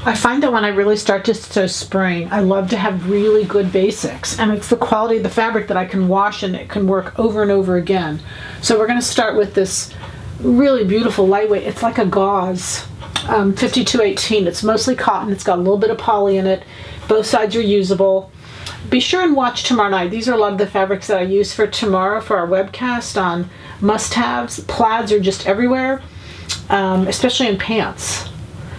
I find that when I really start to sew spring, I love to have really good basics, and it's the quality of the fabric that I can wash and it can work over and over again. So we're going to start with this really beautiful lightweight. It's like a gauze 5218. It's mostly cotton. It's got a little bit of poly in it. Both sides are usable. Be sure and watch tomorrow night. These are a lot of the fabrics that I use for tomorrow for our webcast on must-haves. Plaids are just everywhere, especially in pants.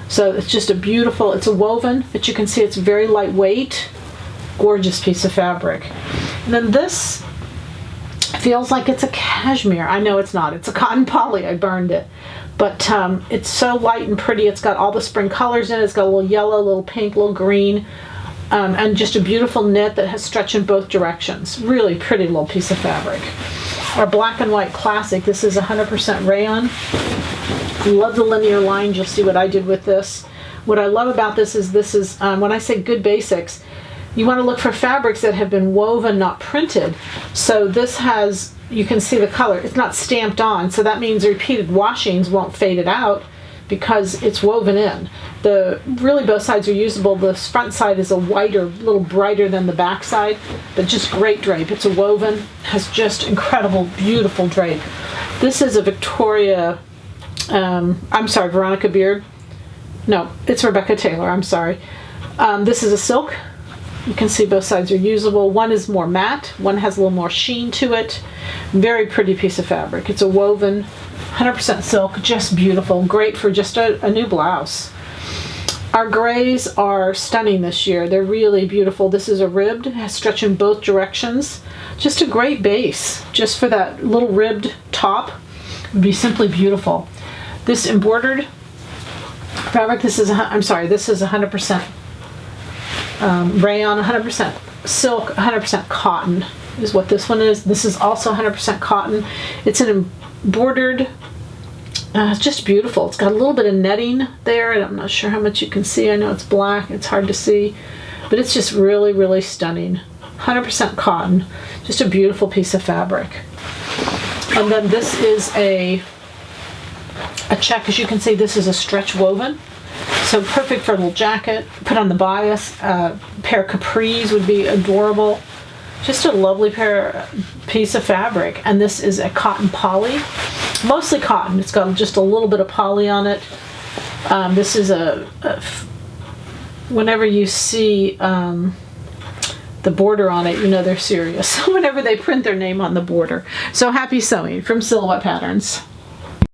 So it's just a beautiful, it's a woven, but you can see it's very lightweight, gorgeous piece of fabric. And then this feels like it's a cashmere. I know it's not. It's a cotton poly. I burned it. But it's so light and pretty. It's got all the spring colors in it. It's got a little yellow, a little pink, a little green, and just a beautiful knit that has stretch in both directions. Really pretty little piece of fabric. Our black and white classic. This is 100% rayon. Love the linear lines. You'll see what I did with this. What I love about this is when I say good basics, you want to look for fabrics that have been woven, not printed. So this has, you can see the color. It's not stamped on, so that means repeated washings won't fade it out because it's woven in. Really both sides are usable. The front side is a whiter, a little brighter than the back side, but just great drape. It's a woven, has just incredible, beautiful drape. This is a Victoria, Veronica Beard. No, it's Rebecca Taylor, I'm sorry. This is a silk. You can see both sides are usable. One is more matte, one has a little more sheen to it. Very pretty piece of fabric. It's a woven, 100% silk, just beautiful. Great for just a new blouse. Our grays are stunning this year. They're really beautiful. This is a ribbed, it has stretch in both directions. Just a great base, just for that little ribbed top. It would be simply beautiful. This embroidered fabric, this is 100% rayon, 100% silk, 100% cotton is what this one is. This is also 100% cotton. It's an embroidered, it's just beautiful. It's got a little bit of netting there, and I'm not sure how much you can see. I know it's black, it's hard to see, but it's just really, really stunning. 100% cotton, just a beautiful piece of fabric. And then this is a check. As you can see, this is a stretch woven. So perfect for a little jacket, put on the bias. A pair of capris would be adorable. Just a lovely piece of fabric. And this is a cotton poly, mostly cotton. It's got just a little bit of poly on it. This is whenever you see the border on it, you know they're serious. Whenever they print their name on the border. So happy sewing from Silhouette Patterns.